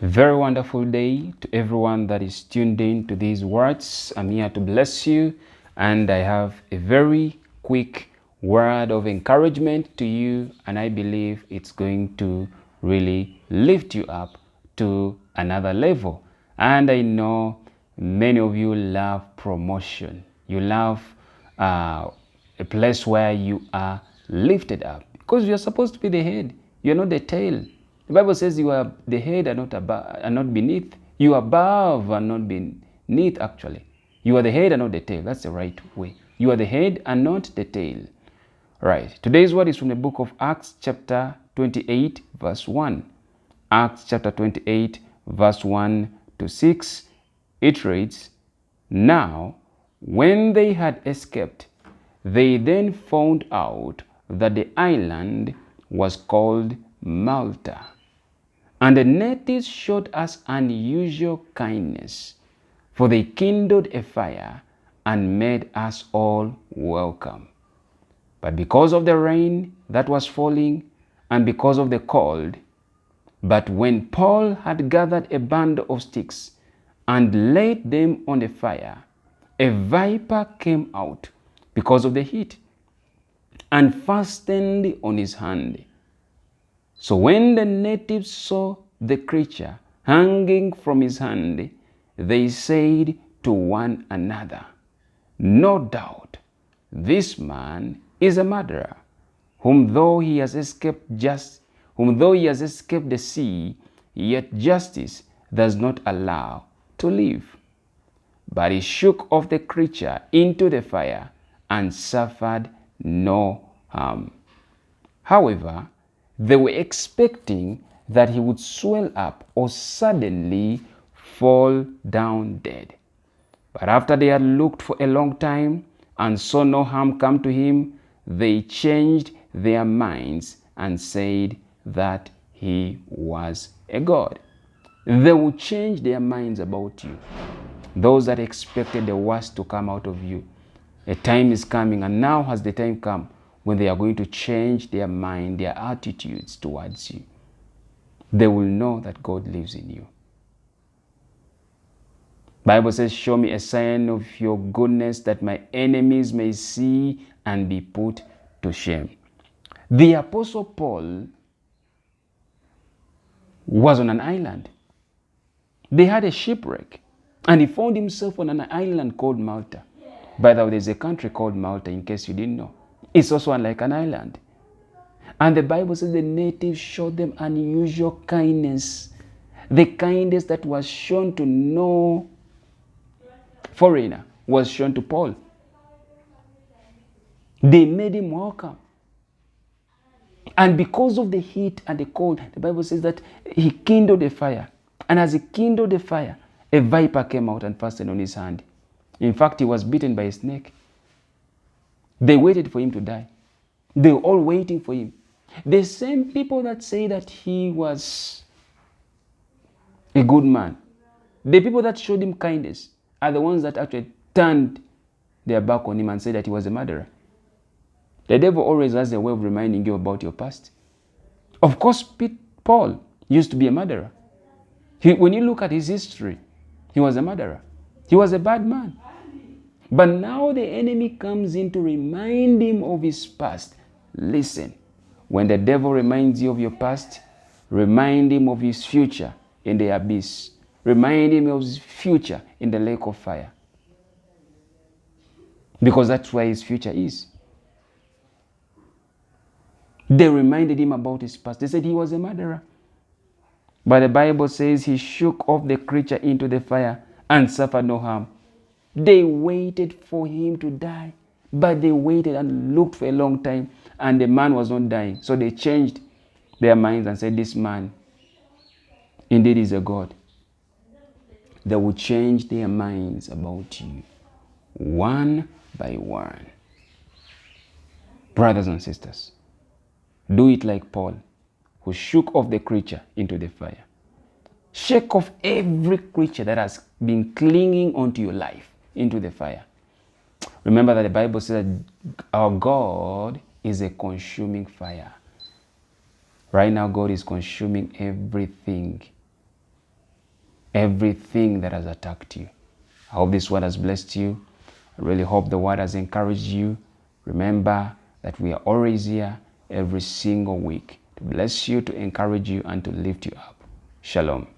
Very wonderful day to everyone that is tuned in to these words. I'm here to bless you, and I have a very quick word of encouragement to you, and I believe it's going to really lift you up to another level. And I know many of you love promotion. You love a place where you are lifted up because you're supposed to be the head. You're not the tail. The Bible says you are the head and not above and not beneath. You are above and not beneath, actually. You are the head and not the tail. That's the right way. You are the head and not the tail. Right. Today's word is from the book of Acts chapter 28 verse 1. Acts chapter 28 verse 1 to 6. It reads, "Now, when they had escaped, they then found out that the island was called Malta. And the natives showed us unusual kindness, for they kindled a fire and made us all welcome. But because of the rain that was falling, and because of the cold, but when Paul had gathered a band of sticks and laid them on the fire, a viper came out because of the heat and fastened on his hand. So when the natives saw the creature hanging from his hand, they said to one another, 'No doubt this man is a murderer, whom though he has escaped the sea, yet justice does not allow to live.' But he shook off the creature into the fire and suffered no harm. However, they were expecting that he would swell up or suddenly fall down dead. But after they had looked for a long time and saw no harm come to him, they changed their minds and said that he was a god." They will change their minds about you. Those that expected the worst to come out of you. A time is coming, and now has the time come, when they are going to change their mind, their attitudes towards you. They will know that God lives in you. Bible says, "Show me a sign of your goodness, that my enemies may see and be put to shame." The Apostle Paul was on an island. They had a shipwreck, and he found himself on an island called Malta. By the way, there's a country called Malta, in case you didn't know. It's also like an island. And the Bible says the natives showed them unusual kindness. The kindness that was shown to no foreigner was shown to Paul. They made him welcome. And because of the heat and the cold, the Bible says that he kindled a fire. And as he kindled the fire, a viper came out and fastened on his hand. In fact, he was bitten by a snake. They waited for him to die. They were all waiting for him. The same people that say that he was a good man, the people that showed him kindness, are the ones that actually turned their back on him and said that he was a murderer. The devil always has a way of reminding you about your past. Of course, Paul used to be a murderer. When you look at his history, he was a murderer. He was a bad man. But now the enemy comes in to remind him of his past. Listen, when the devil reminds you of your past, remind him of his future in the abyss. Remind him of his future in the lake of fire. Because that's where his future is. They reminded him about his past. They said he was a murderer. But the Bible says he shook off the creature into the fire and suffered no harm. They waited for him to die, but they waited and looked for a long time, and the man was not dying. So they changed their minds and said, "This man indeed is a god." They will change their minds about you, one by one. Brothers and sisters, do it like Paul, who shook off the creature into the fire. Shake off every creature that has been clinging onto your life into the fire. Remember that the Bible says that our God is a consuming fire. Right now, God is consuming everything everything that has attacked you. I hope this word has blessed you. I really hope the word has encouraged you. Remember that we are always here every single week to bless you, to encourage you, and to lift you up. Shalom.